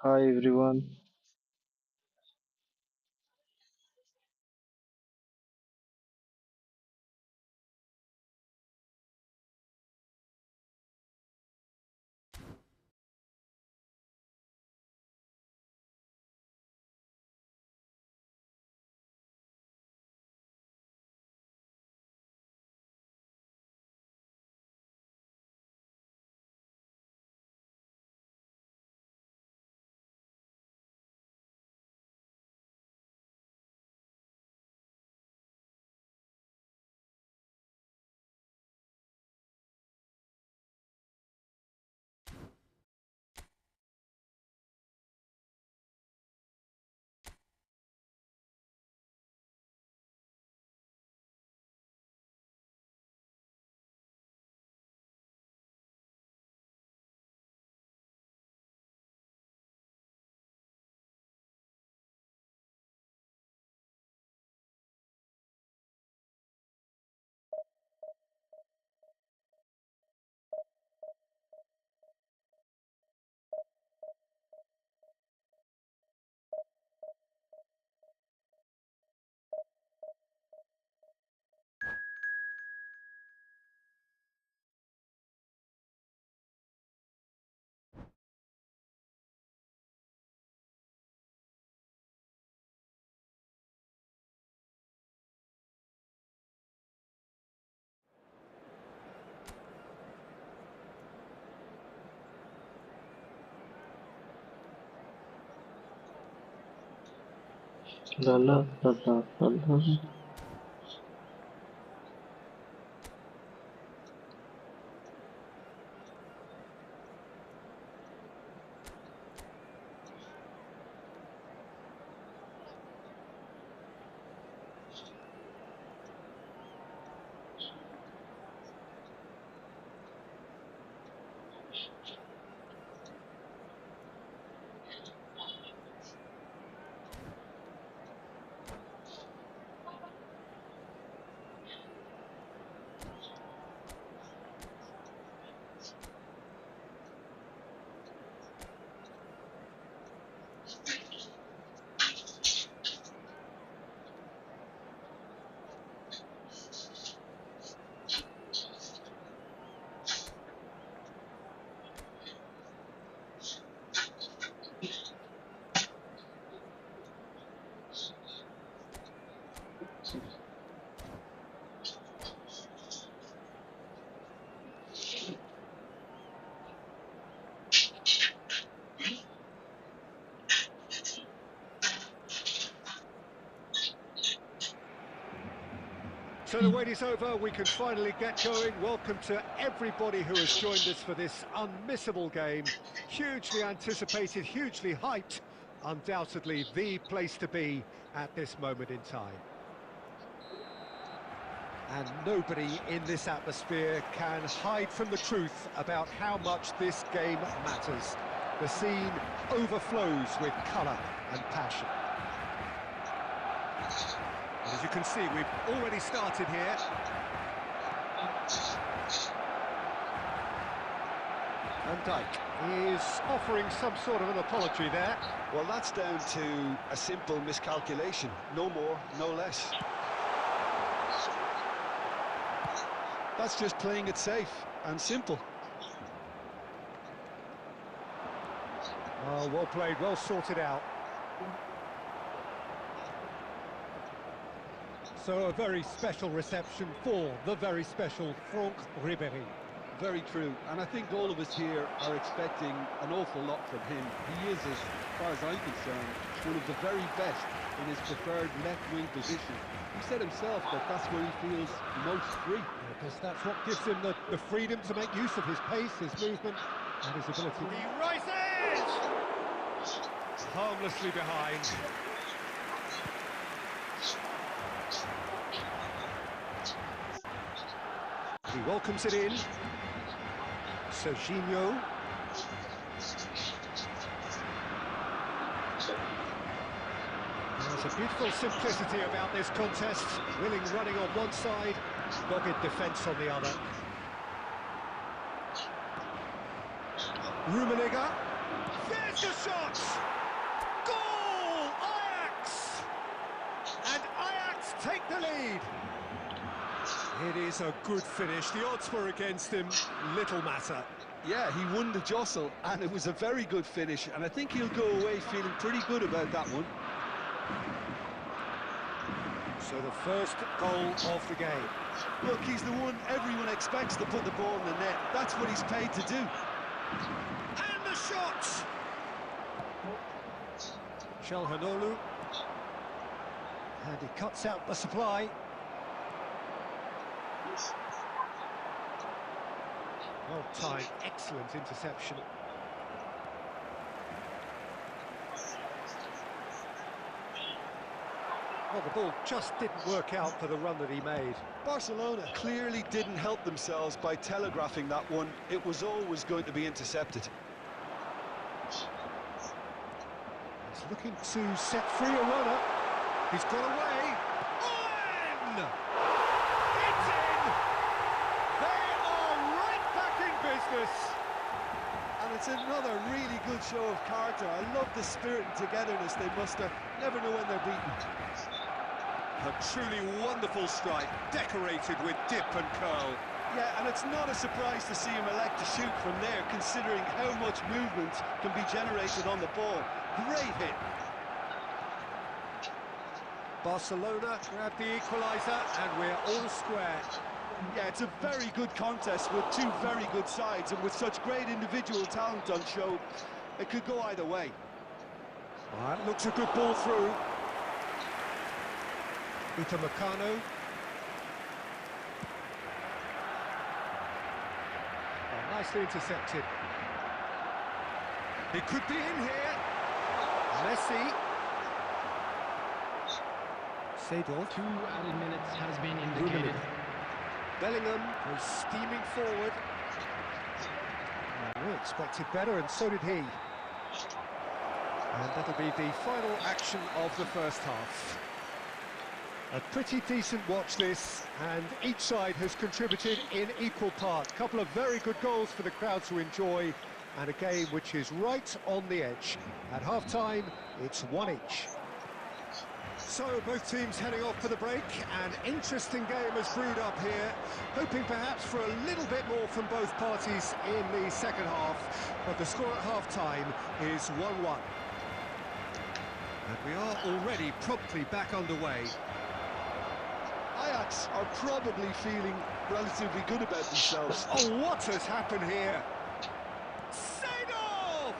Hi everyone. La la la la la la. So the wait is over, we can finally get going. Welcome to everybody who has joined us for this unmissable game. Hugely anticipated, hugely hyped. Undoubtedly the place to be at this moment in time. And nobody in this atmosphere can hide from the truth about how much this game matters. The scene overflows with colour and passion. As you can see, we've already started here. Van Dijk is offering some sort of an apology there. Well, that's down to a simple miscalculation. No more, no less. That's just playing it safe and simple. Oh, well played, well sorted out. So a very special reception for the very special Franck Ribéry. Very true, and I think all of us here are expecting an awful lot from him. He is, as far as I'm concerned, one of the very best in his preferred left-wing position. He said himself that that's where he feels most free. Because that's what gives him the freedom to make use of his pace, his movement, and his ability. He rises! Harmlessly behind. He welcomes it in. Serginho. There's a beautiful simplicity about this contest. Willing running on one side, dogged defence on the other. Rummenigge. There's the shot! It is a good finish. The odds were against him. Little matter. Yeah, he won the jostle, and it was a very good finish, and I think he'll go away feeling pretty good about that one. So the first goal of the game. Look, he's the one everyone expects to put the ball in the net. That's what he's paid to do. And the shot! Chelhanoglu. And he cuts out the supply. Well timed, excellent interception. Well, the ball just didn't work out for the run that he made. Barcelona clearly didn't help themselves by telegraphing that one. It was always going to be intercepted. He's looking to set free a runner. He's got away. In! It's in! They are right back in business. And it's another really good show of character. I love the spirit and togetherness they muster. Never know when they're beaten. A truly wonderful strike, decorated with dip and curl. Yeah, and it's not a surprise to see him elect to shoot from there, considering how much movement can be generated on the ball. Great hit. Barcelona grab the equaliser, and we're all square. Yeah, it's a very good contest with two very good sides, and with such great individual talent on show, it could go either way. That looks a good ball through. Upamecano. Oh, nicely intercepted. It could be in here. Messi. Seedorf. 2 added minutes has been indicated. Bellingham was steaming forward. We expected better, and so did he. And that'll be the final action of the first half. A pretty decent watch this, and each side has contributed in equal part. A couple of very good goals for the crowd to enjoy, and a game which is right on the edge. At half-time, it's 1 each. So both teams heading off for the break. An interesting game has brewed up here, hoping perhaps for a little bit more from both parties in the second half, but the score at half-time is 1-1. And we are already promptly back underway. Ajax are probably feeling relatively good about themselves. Oh, what has happened here? Seedorf!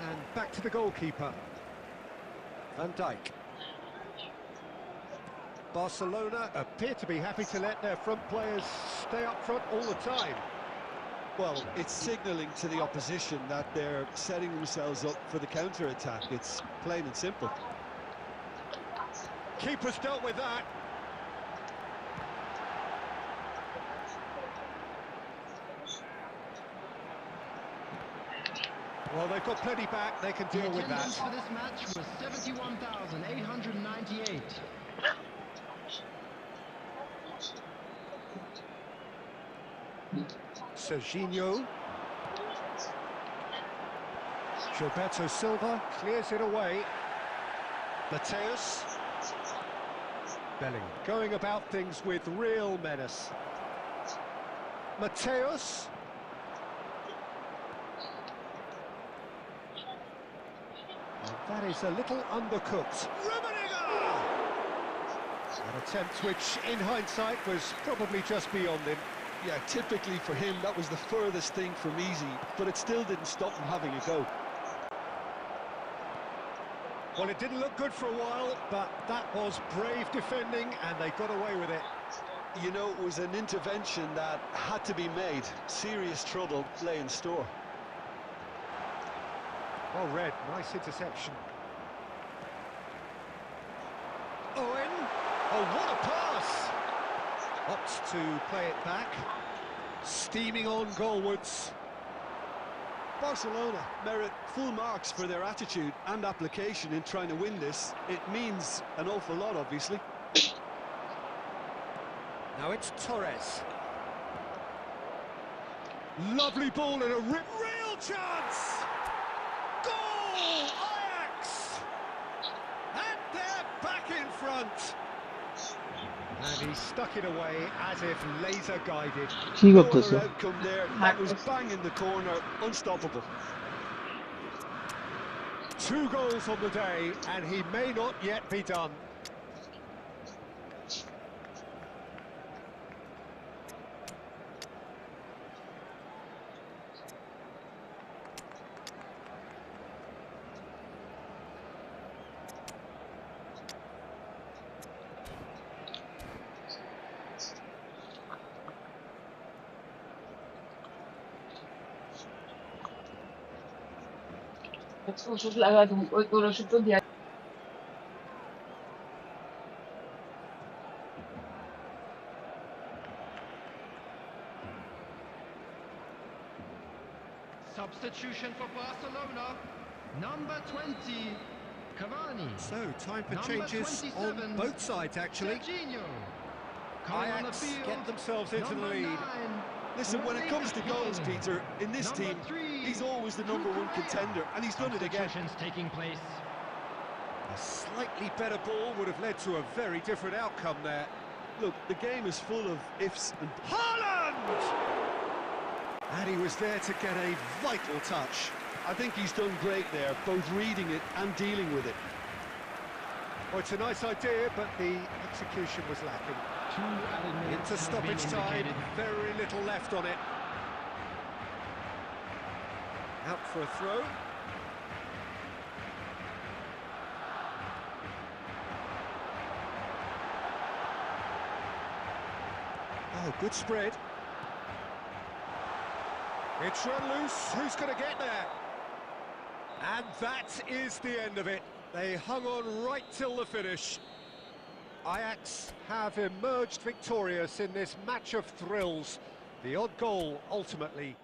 And back to the goalkeeper. Van Dijk. Barcelona appear to be happy to let their front players stay up front all the time. Well, it's signalling to the opposition that they're setting themselves up for the counter-attack. It's plain and simple. Keeper's dealt with that. Well, they've got plenty back, they can deal with that. The attendance for this match was 71,898. Serginho. Gilberto Silva clears it away. Mateus. Bellingham going about things with real menace. Mateus. And that is a little undercooked. An attempt which, in hindsight, was probably just beyond him. Yeah, typically for him, that was the furthest thing from easy, but it still didn't stop him having a go. Well, it didn't look good for a while, but that was brave defending, and they got away with it. You know, it was an intervention that had to be made. Serious trouble lay in store. Well read, nice interception. Owen! Oh, what a pass! Opts to play it back. Steaming on goalwards. Barcelona merit full marks for their attitude and application in trying to win this. It means an awful lot, obviously. Now it's Torres. Lovely ball and a real chance! Goal! goal! Ajax! And they're back in front. And he stuck it away as if laser guided. ঠিক No করতেছে other outcome there. That was bang in the corner, unstoppable. 2 goals on the day, and he may not yet be done. ওষুধ লাগাতুম ওই তোর ওষুধ তো দিয়া Substitution for Barcelona. Number 20, Cavani. So, time for Number changes on 27, both sides, actually. Serginho. Coming on the Ajax field, get themselves into the number lead. 9, Listen, when it comes to goals, Peter, in this Number team, 3, he's always the number one contender, and he's done it again. Substitutions taking place. A slightly better ball would have led to a very different outcome there. Look, the game is full of ifs and... Haaland! And he was there to get a vital touch. I think he's done great there, both reading it and dealing with it. Well, it's a nice idea, but the execution was lacking. 2 added minutes Into has been stoppage time, indicated. very little left on it. Out for a throw. Oh, good spread. It's run loose. Who's going to get there? And that is the end of it. They hung on right till the finish. Ajax have emerged victorious in this match of thrills. The odd goal ultimately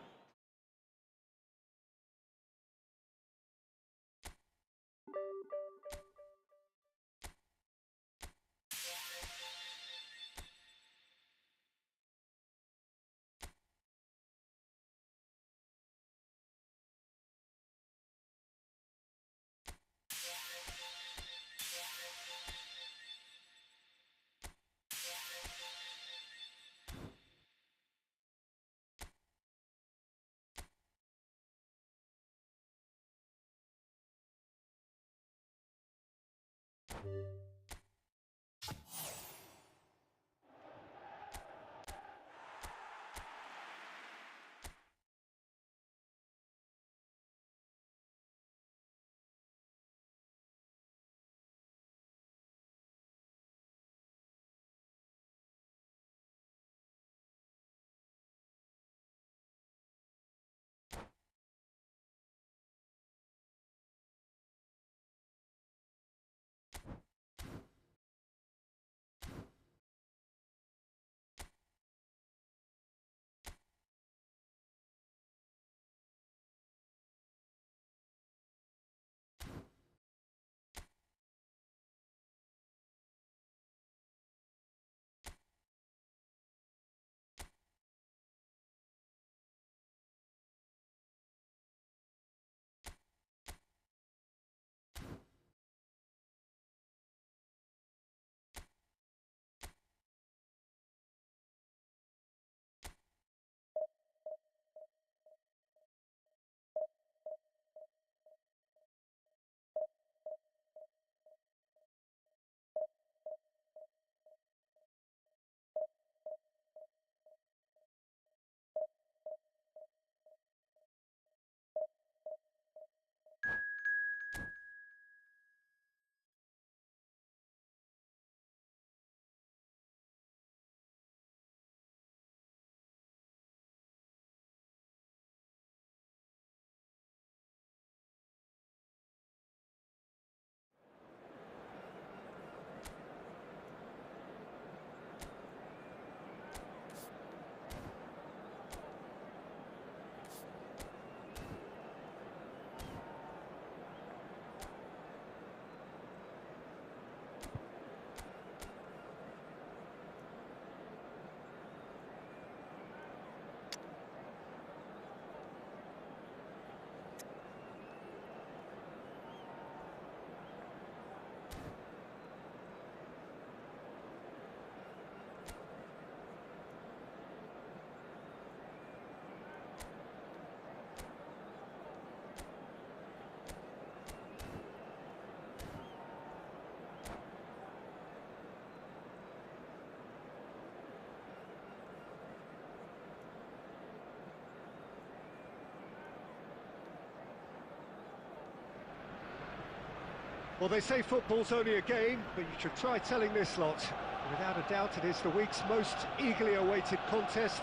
Well, they say football's only a game, but you should try telling this lot. Without a doubt, it is the week's most eagerly awaited contest,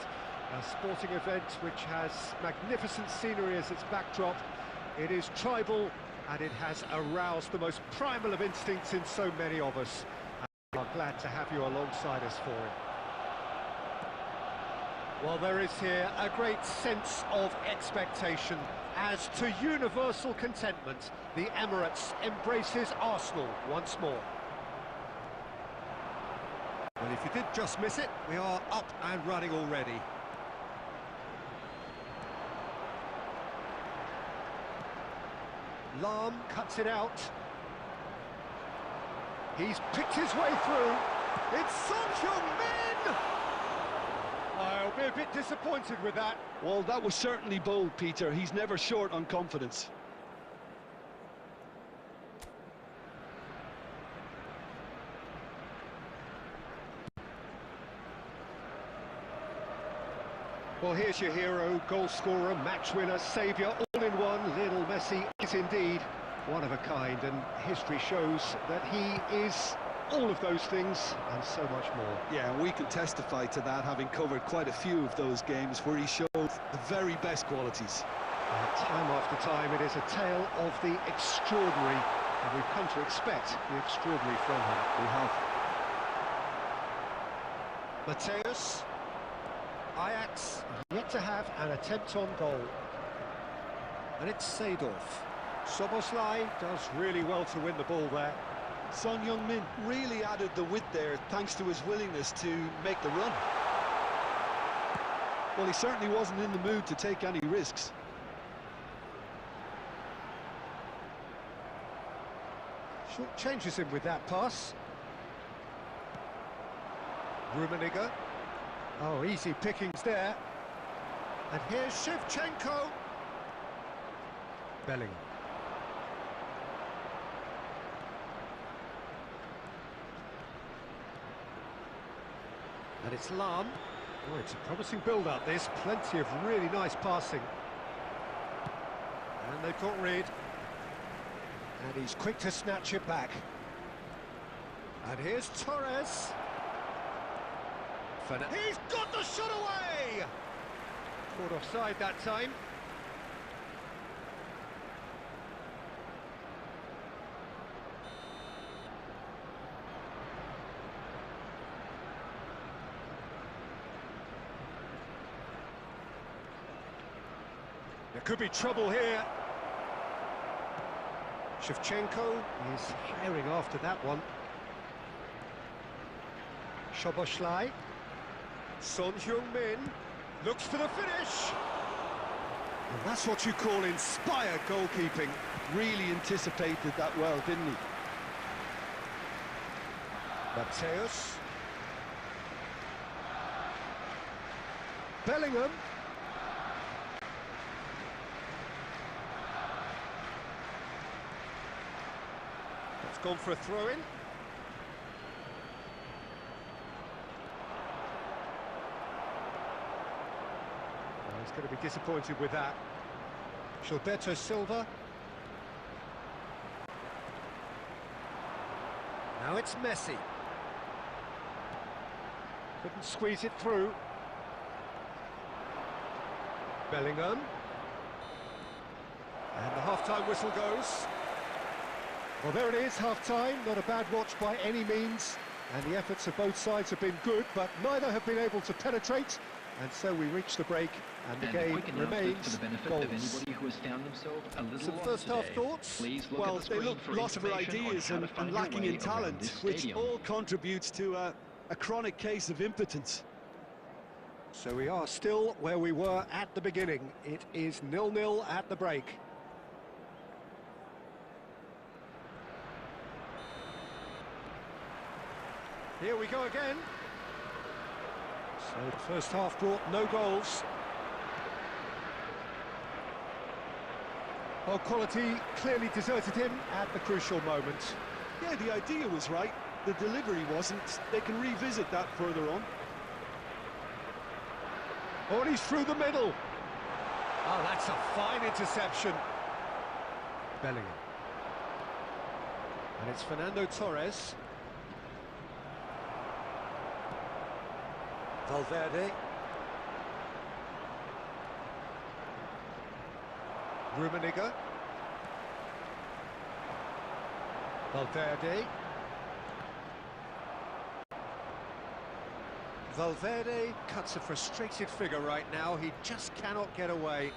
a sporting event which has magnificent scenery as its backdrop. It is tribal, and it has aroused the most primal of instincts in so many of us. And we are glad to have you alongside us for it. Well, there is here a great sense of expectation. As to universal contentment, the Emirates embraces Arsenal once more. Well, if you did just miss it, we are up and running already. Lahm cuts it out. He's picked his way through. It's Son Heung-min! I'll be a bit disappointed with that. Well, that was certainly bold, Peter. He's never short on confidence. Well, here's your hero, goal scorer, match winner, saviour, all in one. Lionel Messi is indeed one of a kind, and history shows that he is all of those things and so much more. Yeah, and we can testify to that, having covered quite a few of those games where he showed the very best qualities. Time after time, it is a tale of the extraordinary, and we've come to expect the extraordinary from him. We have. Mateus, Ajax yet to have an attempt on goal. And it's Seedorf. Szoboszlai does really well to win the ball there. Son Heung-min really added the width there thanks to his willingness to make the run. Well, he certainly wasn't in the mood to take any risks. Short changes him with that pass. Rummenigge. Oh, easy pickings there. And here's Shevchenko. Bellingham. And it's Lahm. Oh, it's a promising build-up, this. Plenty of really nice passing. And they've got rid. And he's quick to snatch it back. And here's Torres. He's got the shot away! Caught offside that time. There could be trouble here. Shevchenko is hiring after that one. Szoboszlai. Son Heung-min looks for the finish. And that's what you call inspired goalkeeping. Really anticipated that well, didn't he? Mateus. Bellingham. It's gone for a throw-in. He's going to be disappointed with that. Gilberto Silva. Now it's Messi. Couldn't squeeze it through. Bellingham. And the half-time whistle goes. Well, there it is, half-time. Not a bad watch by any means. And the efforts of both sides have been good, but neither have been able to penetrate. And so we reach the break, and the game remains for the benefit goals. of anybody who has found themselves a little Some lost first-half today. thoughts? Please look Well, at the they screen look for lost for information on ideas how to and find your lacking way in around talent, this which stadium. all contributes to a chronic case of impotence. So we are still where we were at the beginning. It is 0-0 at the break. Here we go again. So the first half brought no goals. Well, quality clearly deserted him at the crucial moment. Yeah, the idea was right. The delivery wasn't. They can revisit that further on. Oh, and he's through the middle. Oh, that's a fine interception. Bellingham. And it's Fernando Torres. Valverde. Rummenigge. Valverde. Valverde cuts a frustrated figure right now. He just cannot get away.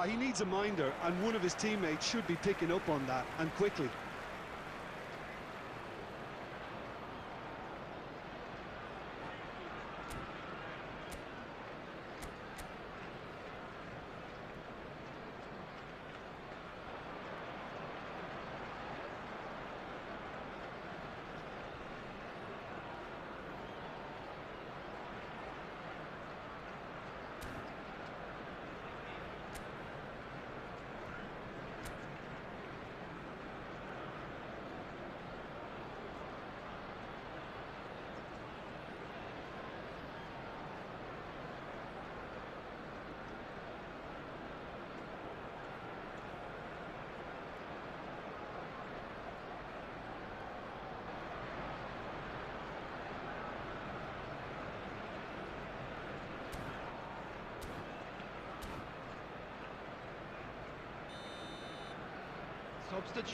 He needs a minder, and one of his teammates should be picking up on that, and quickly.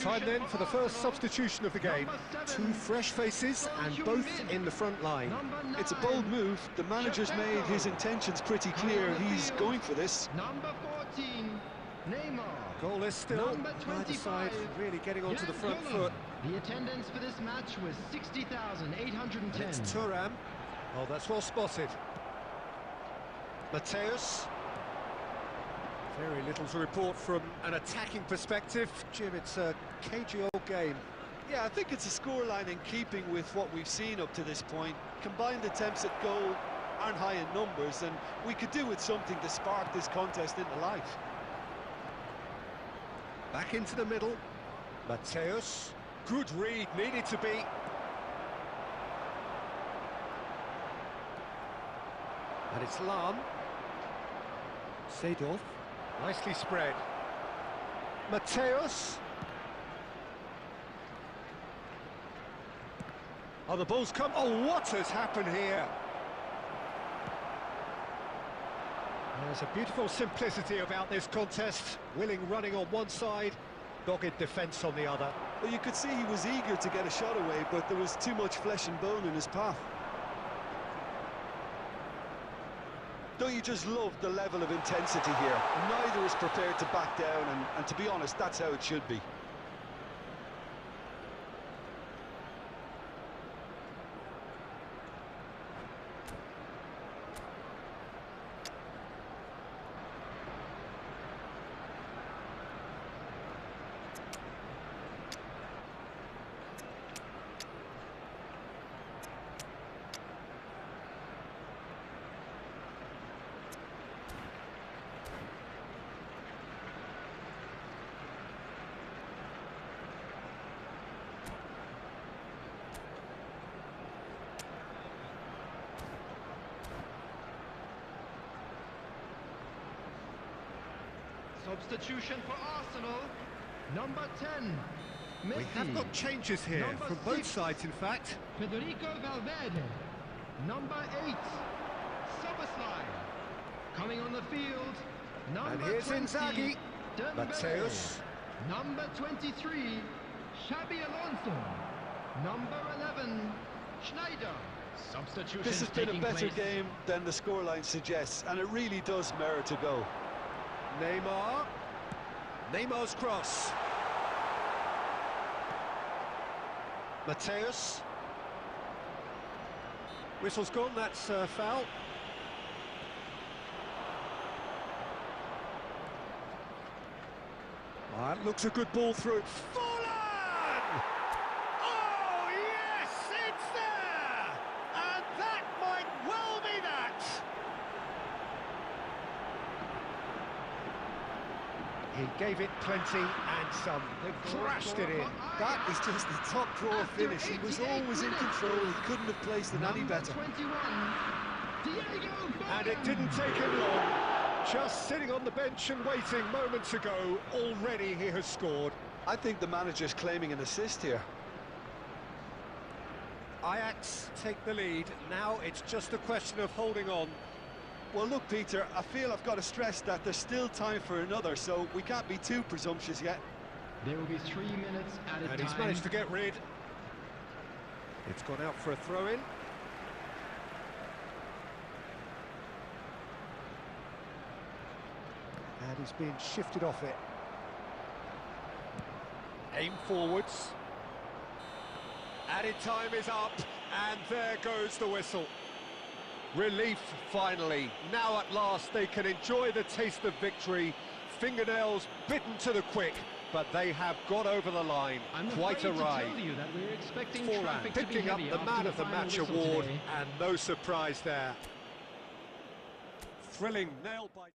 Time then for the first substitution of the game. Two fresh faces and both in the front line. It's a bold move. The manager's made his intentions pretty clear. He's going for this. Number 14, Neymar. Goalless still. Neither side really getting onto the front foot. The attendance for this match was 60,810. It's Thuram. Oh, that's well spotted. Mateus. Very little to report from an attacking perspective. Jim, it's a cagey old game. Yeah, I think it's a scoreline in keeping with what we've seen up to this point. Combined attempts at goal aren't high in numbers, and we could do with something to spark this contest into life. Back into the middle. Mateus. Good read, needed to be. And it's Lam. Seedorf. Nicely spread. Mateus. Oh, the ball's come. Oh, what has happened here? There's a beautiful simplicity about this contest. Willing running on one side, dogged defence on the other. Well, you could see he was eager to get a shot away, but there was too much flesh and bone in his path. Don't you just love the level of intensity here? Neither is prepared to back down, and to be honest, that's how it should be. Substitution for Arsenal, number 10, Messi. We have got changes here Number from both 6, sides, in fact. Federico Valverde, number 8, Soboslai. Coming on the field, number And here's 20, Inzaghi. Dembele. Mateus. Number 23, Xabi Alonso. Number 11, Schneider. Substitution. This has been a better game than the scoreline suggests, and it really does merit a go. Neymar. Neymar's cross. Mateus. Whistle's gone, that's a foul. That looks a good ball through. Fallen! Oh, yes, it's there! And that might well be that! He gave it plenty and some. They crashed it in. That is just the top drawer finish. He was always in control. He couldn't have placed it any better. 21, Diego And it didn't take him long. Just sitting on the bench and waiting moments ago, already he has scored. I think the manager's claiming an assist here. Ajax take the lead. Now it's just a question of holding on. Well, look, Peter, I feel I've got to stress that there's still time for another, so we can't be too presumptuous yet. There will be 3 minutes at a time. And he's managed to get rid. It's gone out for a throw-in. And he's being shifted off it. Aim forwards. Added time is up, and there goes the whistle. Relief, finally. Now at last they can enjoy the taste of victory. Fingernails bitten to the quick, but they have got over the line. Quite a ride. Tell you that we're expecting Forlan traffic to be picking up heavy the after Man of the final Match whistle award, today. and no surprise there. Thrilling nail-bite.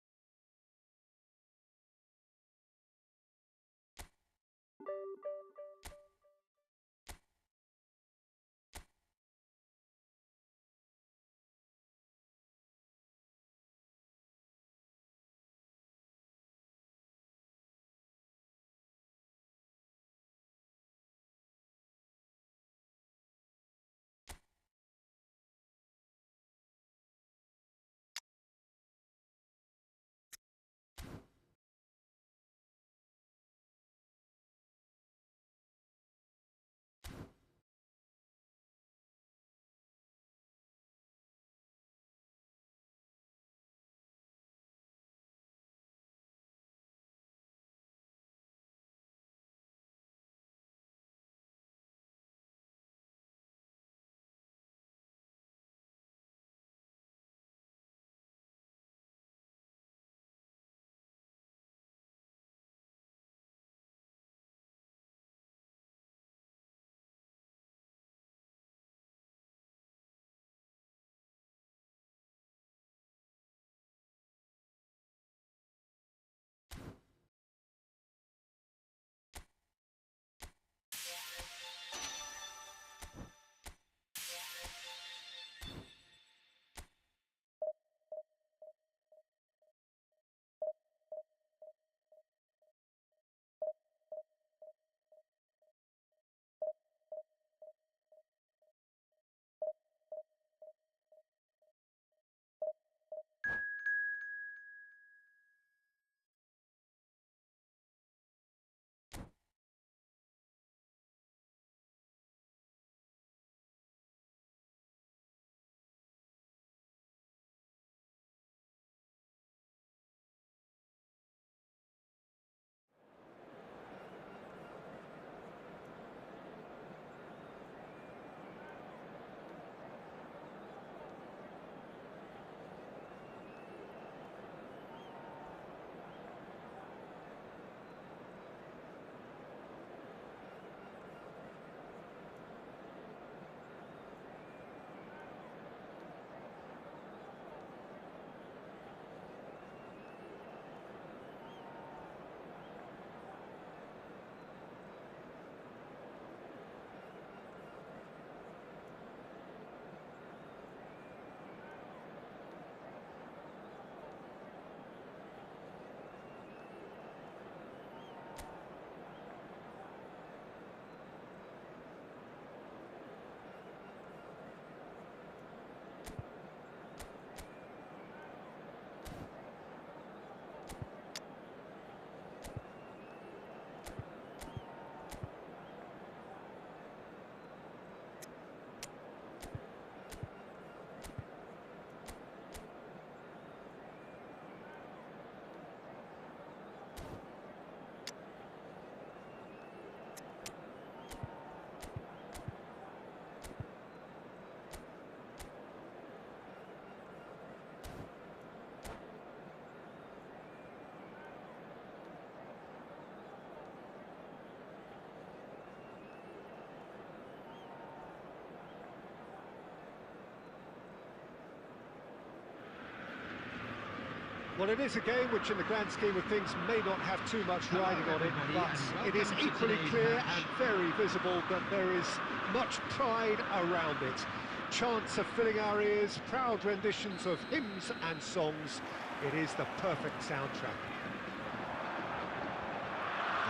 Well, it is a game which, in the grand scheme of things, may not have too much riding on it, but it is equally clear and very visible that there is much pride around it. Chants are filling our ears, proud renditions of hymns and songs. It is the perfect soundtrack.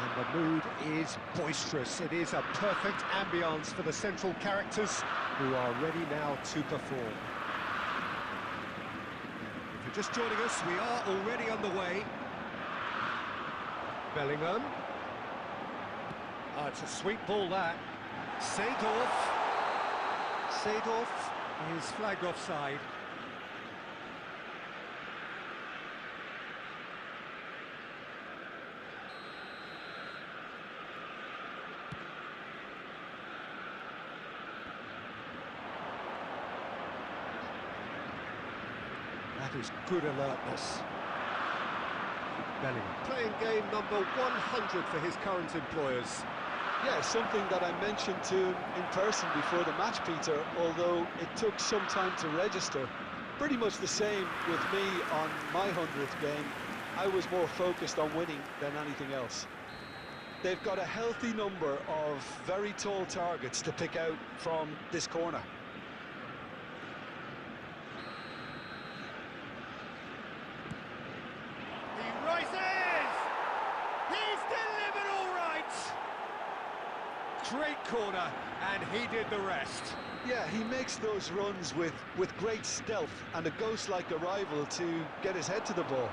And the mood is boisterous. It is a perfect ambience for the central characters who are ready now to perform. If you're just joining us, we are already underway. Bellingham. Oh, it's a sweet ball, that. Seedorf is flagged offside. That is good alertness. Bellingham playing game number 100 for his current employers. Yeah, something that I mentioned to him in person before the match, Peter, although it took some time to register. Pretty much the same with me on my 100th game. I was more focused on winning than anything else. They've got a healthy number of very tall targets to pick out from this corner. He rises! He's delivered all right! Great corner, and he did the rest. Yeah, he makes those runs with great stealth and a ghost-like arrival to get his head to the ball.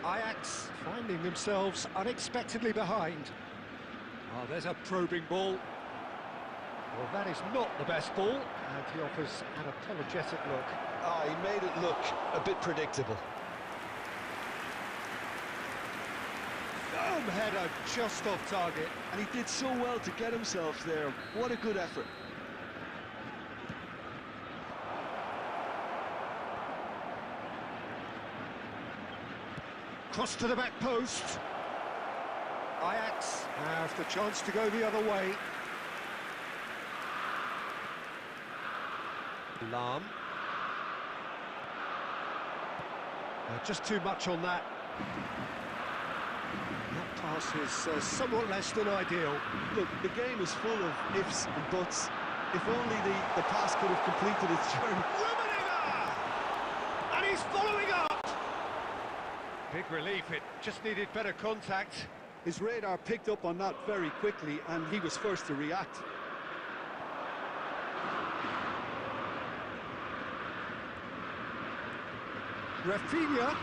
Ajax finding themselves unexpectedly behind. Oh, there's a probing ball. Well, that is not the best ball, and he offers an apologetic look. Ah, he made it look a bit predictable. Boom, header just off target. And he did so well to get himself there. What a good effort. Cross to the back post. Ajax have the chance to go the other way. Lahm. Just too much on that. That pass is somewhat less than ideal. Look, the game is full of ifs and buts. If only the pass could have completed its journey. And he's following up! Big relief, it just needed better contact. His radar picked up on that very quickly, and he was first to react. Rafinha.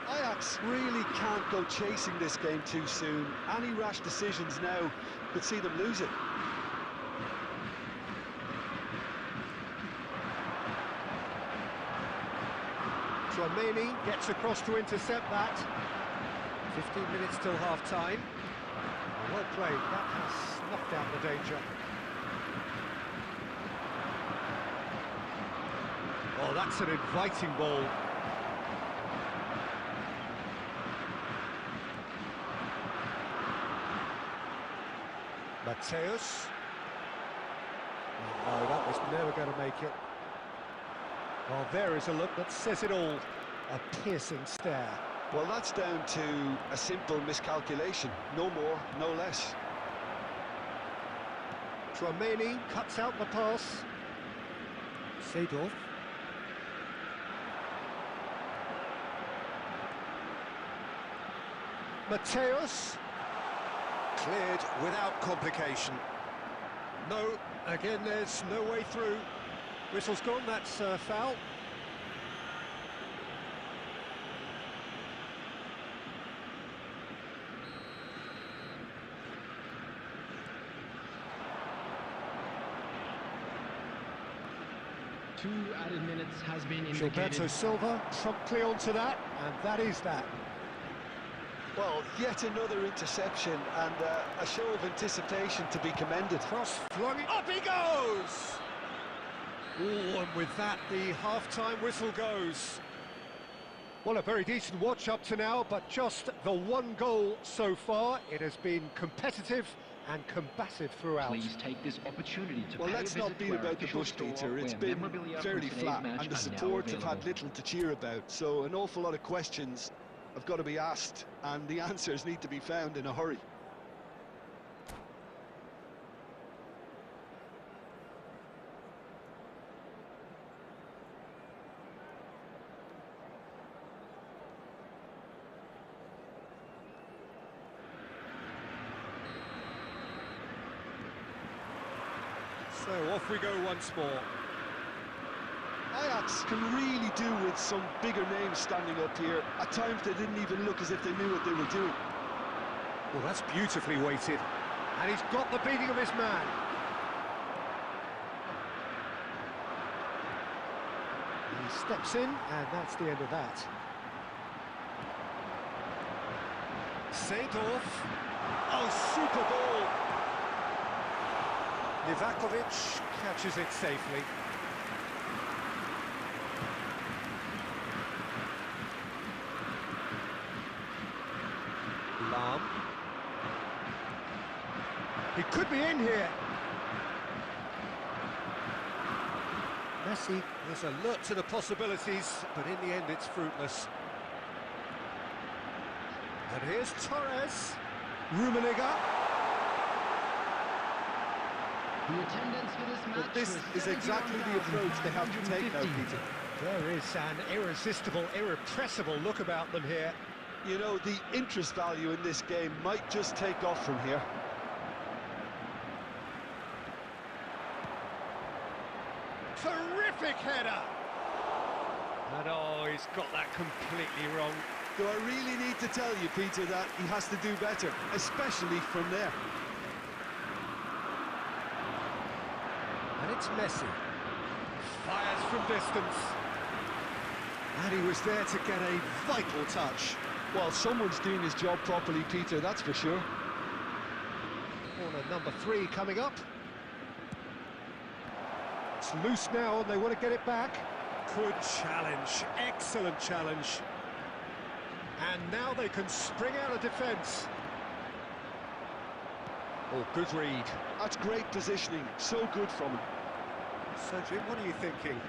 Ajax really can't go chasing this game too soon. Any rash decisions now could see them lose it. Tchouaméni gets across to intercept that. 15 minutes till half-time. Well played, that has snuffed out the danger. Oh, that's an inviting ball. Mateus. Oh, no, that was never going to make it. Well, there is a look that says it all. A piercing stare. Well, that's down to a simple miscalculation. No more, no less. Tchouaméni cuts out the pass. Seedorf. Mateus. Cleared without complication. No, again, there's no way through. Whistle's gone, that's foul. Two added minutes has been indicated. Gilberto Silva promptly onto that, and that is that. Well, yet another interception and a show of anticipation to be commended. Cross flung, up he goes! Oh, and with that, the half-time whistle goes. Well, a very decent watch up to now, but just the one goal so far. It has been competitive and combative throughout. Please take this opportunity to Well, pay a let's not visit beat to our about the official bush, store Peter. It's where been memorabilia from fairly today's flat, match and the are now supports have had available. little to cheer about. So an awful lot of questions have got to be asked, and the answers need to be found in a hurry. So off we go once more. Ajax can really do with some bigger names standing up here. At times they didn't even look as if they knew what they were doing. Well, that's beautifully weighted. And he's got the beating of his man. He steps in, and that's the end of that. Seedorf. Oh, super ball. Livakovic catches it safely. Lam. He could be in here. Messi was alert to the possibilities, but in the end it's fruitless. And here's Torres. Rummenigge. The attendance for this match But this was is exactly the approach they have to take now, 71,150. Peter. There is an irresistible, irrepressible look about them here. You know, the interest value in this game might just take off from here. Terrific header! And oh, he's got that completely wrong. Do I really need to tell you, Peter, that he has to do better, especially from there? And it's Messi. Fires from distance. And he was there to get a vital touch. Well, someone's doing his job properly, Peter, that's for sure. Corner number 3 coming up. It's loose now and they want to get it back. Good challenge, excellent challenge. And now they can spring out of defence. Oh, good read. That's great positioning, so good from him. So, Jim, what are you thinking?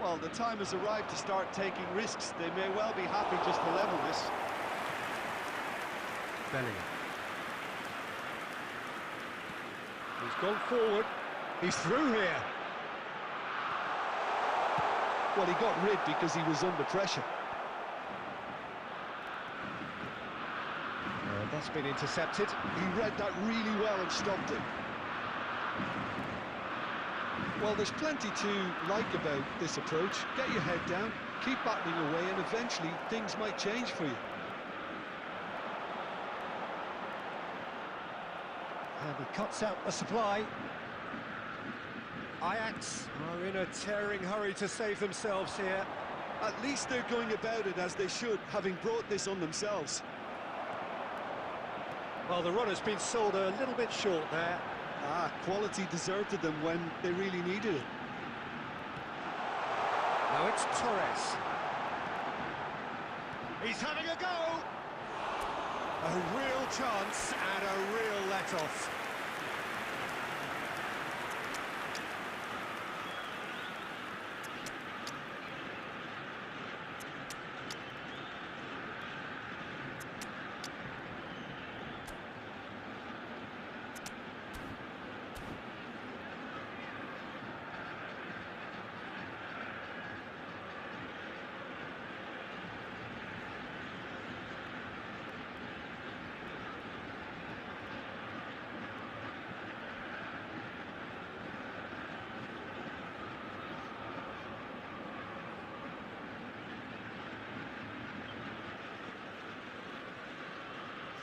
Well, the time has arrived to start taking risks. They may well be happy just to level this. Bellingham. He's gone forward. He's through here. Well, he got rid because he was under pressure. And that's been intercepted. He read that really well and stopped it. Well, there's plenty to like about this approach. Get your head down, keep battling away, and eventually things might change for you. And he cuts out the supply. Ajax are in a tearing hurry to save themselves here. At least they're going about it as they should, having brought this on themselves. Well, the run has been sold a little bit short there. Quality deserted them when they really needed it. Now it's Torres. He's having a go! A real chance and a real let-off.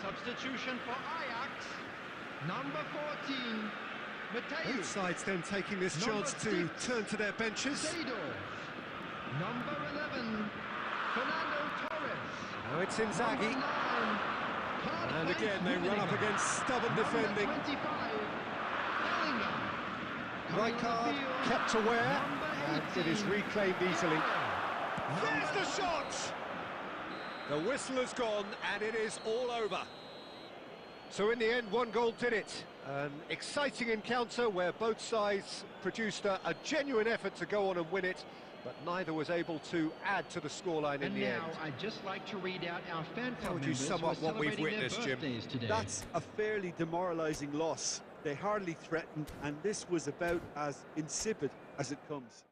Substitution for Ajax, number 14, Mateo. Both sides then taking this Number chance to 6, turn to their benches. Seedorf. Number 11, Fernando Torres. Now it's Number Inzaghi. 9, hard And face again, they run up Rummenigge. against stubborn Number defending. 25, Bellingham. Coming on Rijkaard the field, kept aware, and number it is 18, reclaimed easily. There's Number the shot! The whistle has gone, and it is all over. So in the end, one goal did it. An exciting encounter where both sides produced a genuine effort to go on and win it, but neither was able to add to the scoreline in And the now, end. I'd just like to read out our fan How club would you members sum who are up what we've celebrating their witnessed, Jim? birthdays today. That's a fairly demoralising loss. They hardly threatened, and this was about as insipid as it comes.